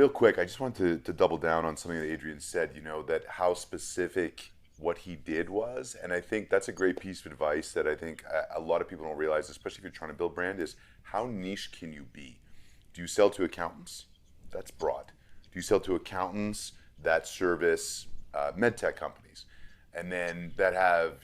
real quick, I just want to double down on something that Adrian said, that how specific what he did was. And I think that's a great piece of advice that I think a lot of people don't realize, especially if you're trying to build brand, is how niche can you be? Do you sell to accountants? That's broad. Do you sell to accountants that service med tech companies and then that have,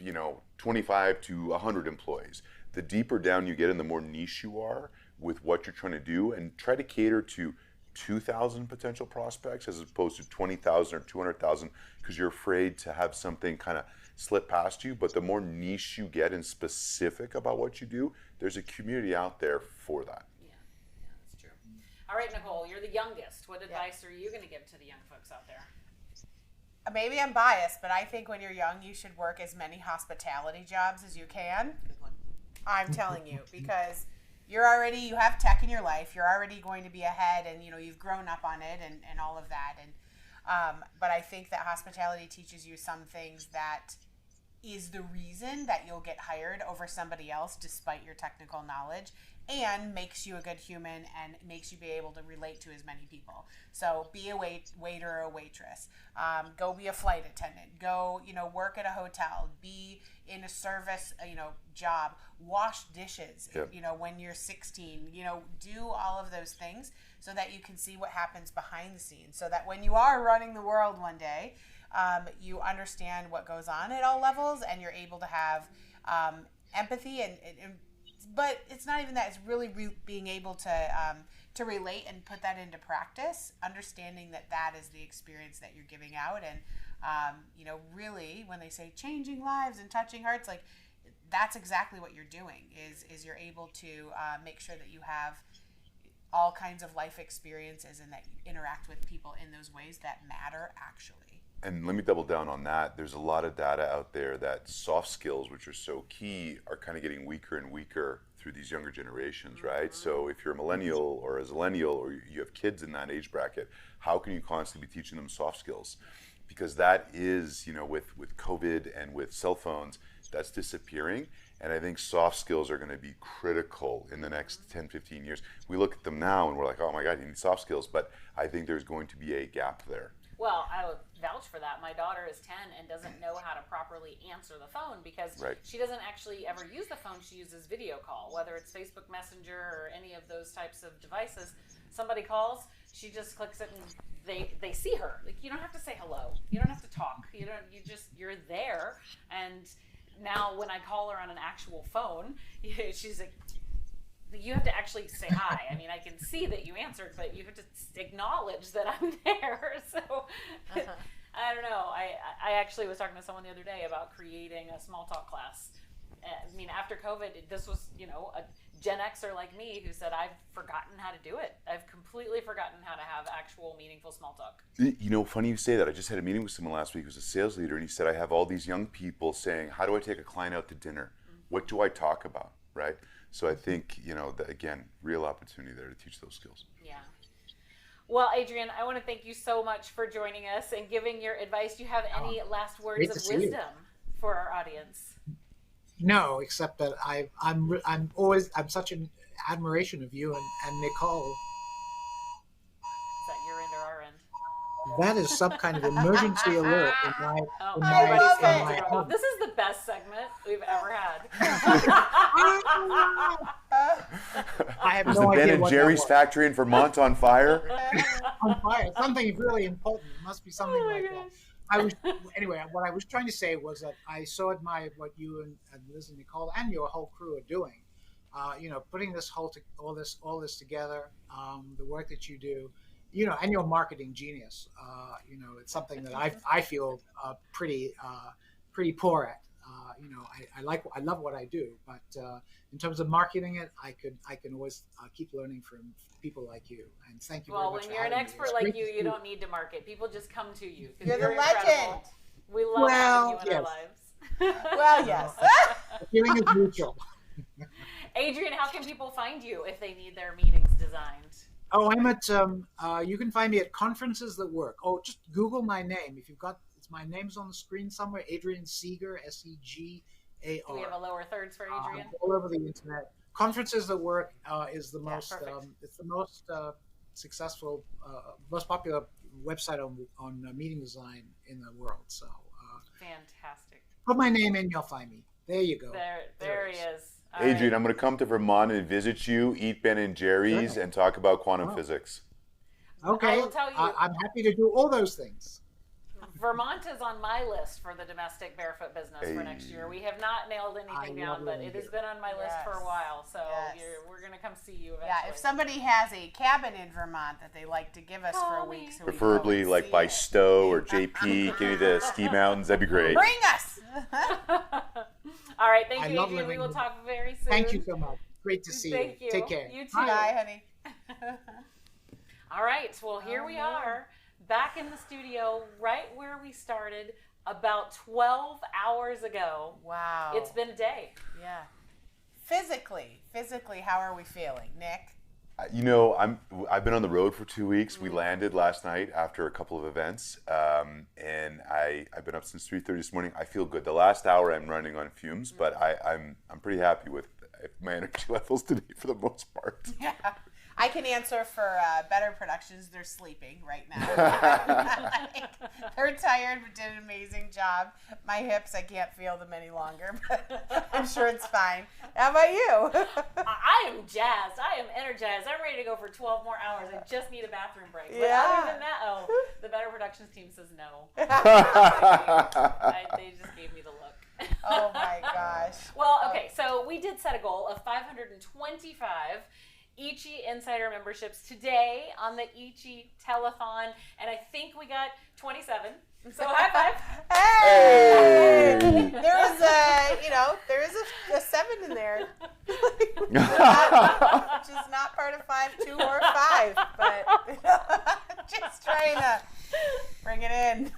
25 to 100 employees? The deeper down you get and the more niche you are with what you're trying to do, and try to cater to 2,000 potential prospects as opposed to 20,000 or 200,000 because you're afraid to have something kind of slip past you. But the more niche you get and specific about what you do, there's a community out there for that. Yeah, that's true. All right, Nicole, you're the youngest. What advice are you going to give to the young folks out there? Maybe I'm biased, but I think when you're young, you should work as many hospitality jobs as you can. Good one. I'm telling you, because you have tech in your life, you're already going to be ahead, and you've grown up on it and all of that. And but I think that hospitality teaches you some things that is the reason that you'll get hired over somebody else despite your technical knowledge, and makes you a good human and makes you be able to relate to as many people. So be a waiter or a waitress. Go be a flight attendant. Go, work at a hotel. Be in a service, job. Wash dishes, Yep. When you're 16. Do all of those things so that you can see what happens behind the scenes. So that when you are running the world one day, you understand what goes on at all levels, and you're able to have empathy but it's not even that. It's really being able to relate and put that into practice, understanding that is the experience that you're giving out. And, really when they say changing lives and touching hearts, like that's exactly what you're doing is you're able to make sure that you have all kinds of life experiences and that you interact with people in those ways that matter actually. And let me double down on that. There's a lot of data out there that soft skills, which are so key, are kind of getting weaker and weaker through these younger generations, right? So if you're a millennial or a zillennial or you have kids in that age bracket, how can you constantly be teaching them soft skills? Because that is, with COVID and with cell phones, that's disappearing. And I think soft skills are going to be critical in the next 10, 15 years. We look at them now and we're like, oh my God, you need soft skills. But I think there's going to be a gap there. Well, I would vouch for that. My daughter is 10 and doesn't know how to properly answer the phone because she doesn't actually ever use the phone. She uses video call, whether it's Facebook Messenger or any of those types of devices. Somebody calls, she just clicks it and they see her. Like, you don't have to say hello. You don't have to talk. You're there. And now when I call her on an actual phone, she's like, you have to actually say hi. I mean, I can see that you answered, but you have to acknowledge that I'm there. So I don't know. I actually was talking to someone the other day about creating a small talk class. I mean, after COVID, this was, a Gen Xer like me who said, I've forgotten how to do it. I've completely forgotten how to have actual meaningful small talk. Funny you say that. I just had a meeting with someone last week who was a sales leader, and he said, I have all these young people saying, how do I take a client out to dinner? What do I talk about, right? So I think, again, real opportunity there to teach those skills. Yeah. Well, Adrian, I want to thank you so much for joining us and giving your advice. Do you have any last words of wisdom for our audience? No, except that I'm such an admiration of you and Nicole. Is that your end or our end? That is some kind of emergency alert in my home. This is the best segment we've ever had. I have Was no the Ben idea and what Jerry's that factory in Vermont on fire? on fire. Something really important. It must be something like gosh. that. Anyway, what I was trying to say was that I so admired what you and Liz and Nicole and your whole crew are doing. Putting all this together, the work that you do, and your marketing genius. It's something that I feel pretty poor at. I love what I do, but in terms of marketing it, I can always keep learning from people like you. And thank you very much. Well, when you're an expert like you, you don't need to market. People just come to you. You're the incredible. Legend. We love having you in our lives. Well, yes. Feeling is mutual. Adrian, how can people find you if they need their meetings designed? Oh, I'm at. You can find me at Conferences That Work. Oh, just Google my name. If you've got, my name's on the screen somewhere. Adrian Segar, Segar. Do we have a lower thirds for Adrian? All over the internet. Conferences That Work is the most. Perfect. It's the most successful, most popular website on meeting design in the world. So fantastic. put my name in, you'll find me. There you go. There he is. All Adrian, right. I'm going to come to Vermont and visit you, eat Ben and Jerry's, Sure. and talk about quantum Wow. physics. Okay, I will tell you, I'm happy to do all those things. Vermont is on my list for the domestic barefoot business for next year. We have not nailed anything down, but it has been on my list for a while. So we're going to come see you eventually. Yeah, if somebody has a cabin in Vermont that they like to give us for a week, so Preferably we can like by it. Stowe or JP, give me the ski mountains, that'd be great. Bring us. All right, thank I you, love Adrian. We living will talk very soon. Thank you so much. Great to see Thank you. Take care. You too. Bye, honey. All right, well, here we are back in the studio right where we started about 12 hours ago. Wow. It's been a day. Yeah. Physically, how are we feeling, Nick? You know, I've been on the road for 2 weeks. We landed last night after a couple of events, and I've been up since 3:30 this morning. I feel good. The last hour I'm running on fumes, but I'm pretty happy with my energy levels today for the most part. Yeah. I can answer for Better Productions. They're sleeping right now. They're tired, but did an amazing job. My hips, I can't feel them any longer, but I'm sure it's fine. How about you? I am jazzed. I am energized. I'm ready to go for 12 more hours. I just need a bathroom break. But Yeah. other than that, the Better Productions team says no. They just gave me the look. Oh my gosh. Well, okay, so we did set a goal of 525 Ichi Insider memberships today on the Ichi Telethon, and I think we got 27. So high five. Hey! There is a 7 in there. Which is not part of 5, 2, or 5, but just trying to bring it in.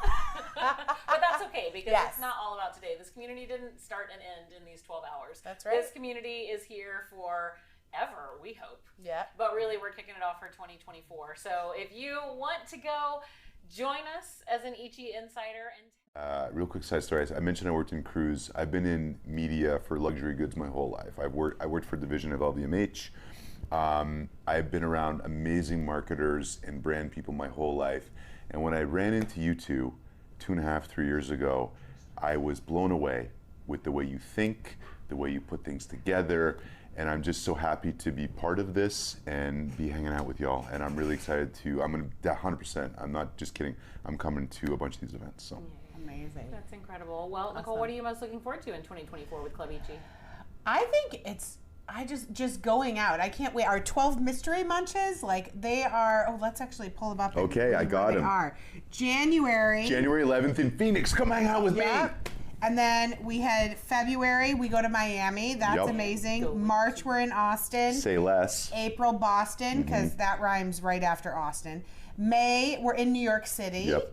But that's okay, because Yes. it's not all about today. This community didn't start and end in these 12 hours. That's right. This community is here for ever, we hope. Yeah. But really, we're kicking it off for 2024. So if you want to go, join us as an Ichi Insider. And Real quick side story. I mentioned I worked in cruise. I've been in media for luxury goods my whole life. I worked for a division of LVMH. I've been around amazing marketers and brand people my whole life. And when I ran into you two, 2.5, 3 years ago, I was blown away with the way you think, the way you put things together. And I'm just so happy to be part of this and be hanging out with y'all. And I'm really excited I'm going to 100%. I'm not just kidding. I'm coming to a bunch of these events. So Amazing. that's incredible. Well, Nicole, Awesome. what are you most looking forward to in 2024 with Club Ichi? I think just going out. I can't wait. Our 12 mystery munches, like they are. Oh, let's actually pull them up. and Okay, I read got where they 'em. are. January 11th in Phoenix. Come hang out with Yep. me. And then we had February, we go to Miami. That's Yep. amazing. Go. March, we're in Austin. Say less. April, Boston, because that rhymes right after Austin. May, we're in New York City. Yep.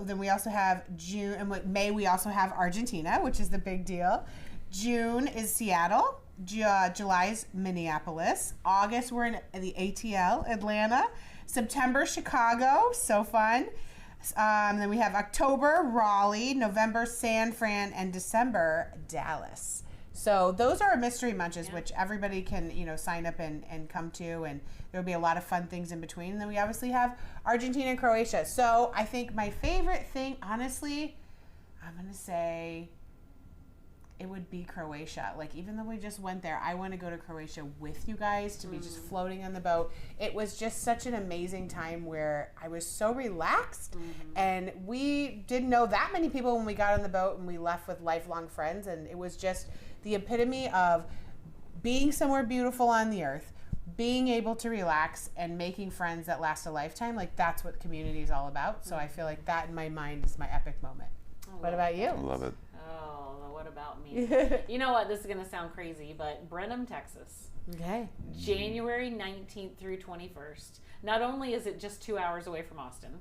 Then we also have June, and May, we also have Argentina, which is the big deal. June is Seattle. July is Minneapolis. August, we're in the ATL, Atlanta. September, Chicago. So fun. Then we have October, Raleigh, November, San Fran, and December, Dallas. So those are our mystery munches, which everybody can, sign up and come to, and there'll be a lot of fun things in between. And then we obviously have Argentina and Croatia. So I think my favorite thing, honestly, I'm gonna say it would be Croatia. Like, even though we just went there, I want to go to Croatia with you guys, to be just floating on the boat. It was just such an amazing time where I was so relaxed, and we didn't know that many people when we got on the boat, and we left with lifelong friends, and it was just the epitome of being somewhere beautiful on the earth, being able to relax, and making friends that last a lifetime. Like, that's what community is all about. So I feel like that in my mind is my epic moment. What about you? I love it. Oh, what about me? You know what? This is going to sound crazy, but Brenham, Texas. Okay. January 19th through 21st. Not only is it just 2 hours away from Austin,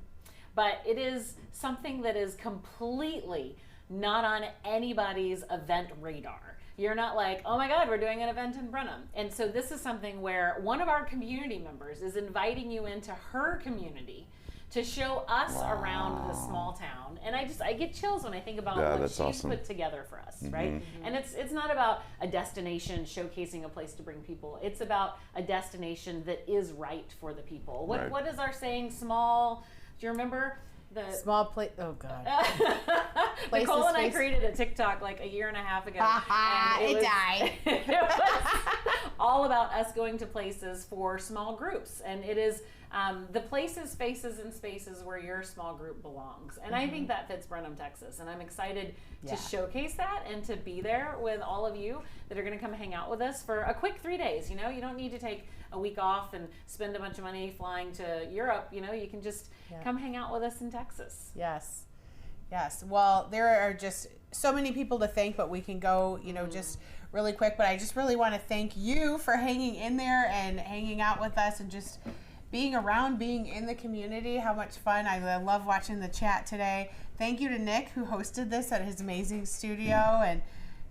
but it is something that is completely not on anybody's event radar. You're not like, oh my God, we're doing an event in Brenham. And so this is something where one of our community members is inviting you into her community to show us around the small town. And I get chills when I think about what she's awesome. put together for us, right? And it's not about a destination showcasing a place to bring people. It's about a destination that is right for the people. What is our saying? Small. Do you remember? The small plate. Oh God. Nicole and I created a TikTok like a year and a half ago. And it died. It was all about us going to places for small groups, and it is the places, faces, and spaces where your small group belongs. And I think that fits Brenham, Texas, and I'm excited to showcase that and to be there with all of you that are going to come hang out with us for a quick 3 days. You know, you don't need to take a week off and spend a bunch of money flying to Europe. You know, you can just come hang out with us in Texas. Yes. Yes. Well, there are just so many people to thank, but we can go, you know, just really quick. But I just really want to thank you for hanging in there and hanging out with us and just being around, being in the community. How much fun. I love watching the chat today. Thank you to Nick, who hosted this at his amazing studio, and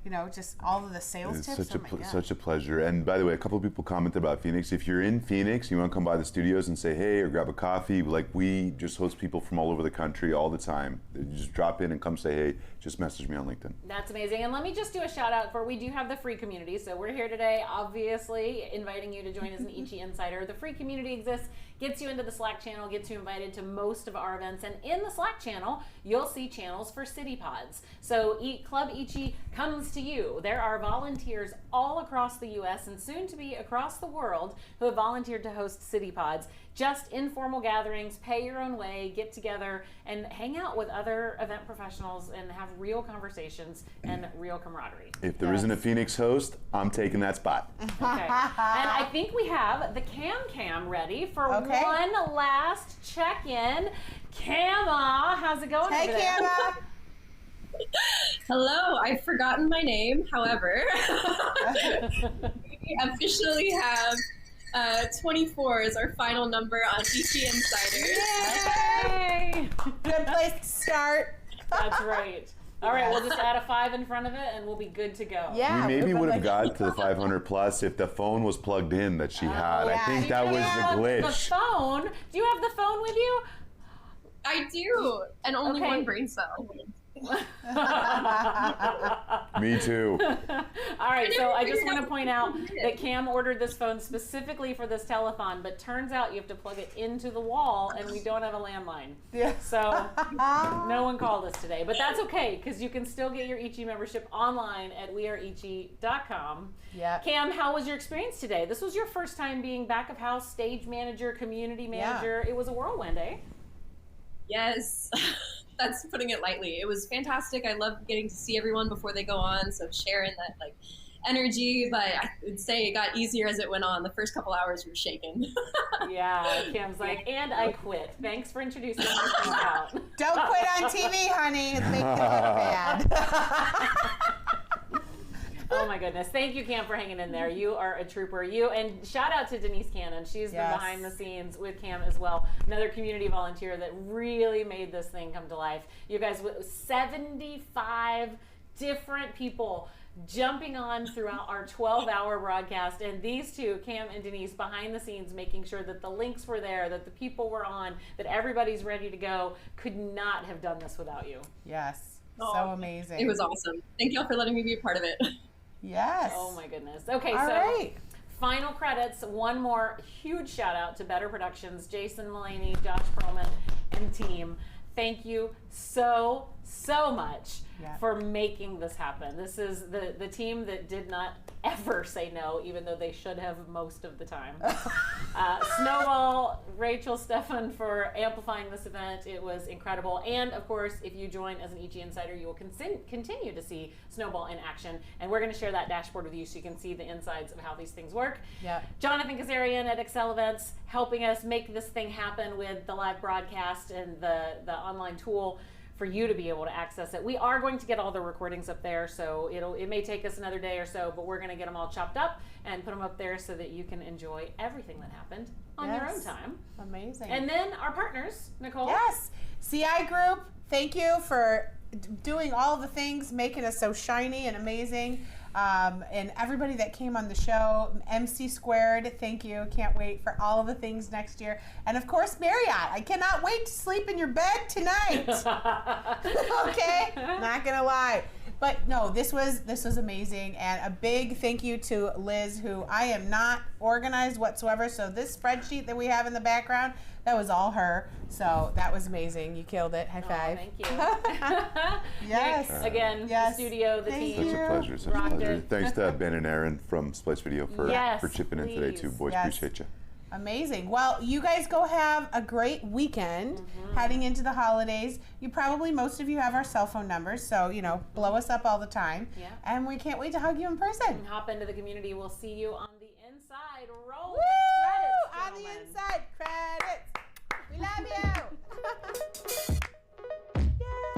you know, just all of the sales tips. Such a pleasure. And by the way, a couple of people commented about Phoenix. If you're in Phoenix, you want to come by the studios and say hey or grab a coffee, like we just host people from all over the country all the time. You just drop in and come say hey. Just message me on LinkedIn. That's amazing. And let me just do a shout out for, we do have the free community. So we're here today, obviously, inviting you to join as an Ichi Insider. The free community exists, gets you into the Slack channel, gets you invited to most of our events. And in the Slack channel, you'll see channels for City Pods. So Club Ichi comes to you. There are volunteers all across the U.S. and soon to be across the world who have volunteered to host City Pods. Just informal gatherings, pay your own way, get together and hang out with other event professionals and have real conversations and real camaraderie. If there isn't a Phoenix host, I'm taking that spot. Okay. And I think we have the Cam ready for one last check-in. Cama, how's it going? Hey, Cama. Hello, I've forgotten my name. However, we officially have 24 is our final number on Ichi Insiders. Yay! Good place to start. That's right. All right, we'll just add a 5 in front of it and we'll be good to go. Yeah, we maybe would have got to the 500 plus if the phone was plugged in that she had. I think that was the glitch. The phone? Do you have the phone with you? I do, and only one brain cell. Me too. All right, so I just want to point out that Cam ordered this phone specifically for this telethon, but turns out you have to plug it into the wall, and we don't have a landline. Yeah. So no one called us today, but that's okay because you can still get your Ichi membership online at weareichi.com. Yeah. Cam, how was your experience today? This was your first time being back of house, stage manager, community manager. It was a whirlwind, eh? Yes. That's putting it lightly. It was fantastic. I love getting to see everyone before they go on, so sharing that like energy, but I would say it got easier as it went on. The first couple hours were shaken. Yeah, Cam's like, and I quit. Thanks for introducing me out. Don't quit on TV, honey. It makes it look bad. Oh my goodness. Thank you, Cam, for hanging in there. You are a trooper. You, and shout out to Denise Cannon. She's been behind the scenes with Cam as well. Another community volunteer that really made this thing come to life. You guys, 75 different people jumping on throughout our 12-hour broadcast, and these two, Cam and Denise, behind the scenes making sure that the links were there, that the people were on, that everybody's ready to go. Could not have done this without you. Yes. So amazing. It was awesome. Thank y'all for letting me be a part of it. Yes. Oh my goodness. Okay, All so right. Final credits. One more huge shout out to Better Productions, Jason Mullaney, Josh Perlman, and team. Thank you so much for making this happen. This is the team that did not ever say no, even though they should have most of the time. Snowball, Rachel, Stefan for amplifying this event. It was incredible. And of course, if you join as an Ichi Insider, you will continue to see Snowball in action. And we're going to share that dashboard with you so you can see the insides of how these things work. Yeah. Jonathan Kazarian at Excel Events helping us make this thing happen with the live broadcast and the online tool for you to be able to access it. We are going to get all the recordings up there, so it may take us another day or so, but we're going to get them all chopped up and put them up there so that you can enjoy everything that happened on your own time. Amazing. And then our partners, Nicole. Yes. CI Group, thank you for doing all the things, making us so shiny and amazing. and everybody that came on the show. MC Squared, thank you. Can't wait for all of the things next year. And of course, Marriott. I cannot wait to sleep in your bed tonight. Okay? Not gonna lie. But no, this was amazing, and a big thank you to Liz, who I am not organized whatsoever. So this spreadsheet that we have in the background, that was all her. So that was amazing. You killed it. High five. Thank you. Yes. Nick, again, Yes. the studio, the Thank team. Such a pleasure. Such a Rocked pleasure. it. Thanks to Ben and Aaron from Splice Video for Yes, chipping in today too, please. boys. Yes. Appreciate you. Amazing. Well, you guys go have a great weekend heading into the holidays. Most of you have our cell phone numbers, so, blow us up all the time. Yeah. And we can't wait to hug you in person. And hop into the community. We'll see you on the inside. Roll Woo! the credits, On the gentlemen. inside. Credits. We love you.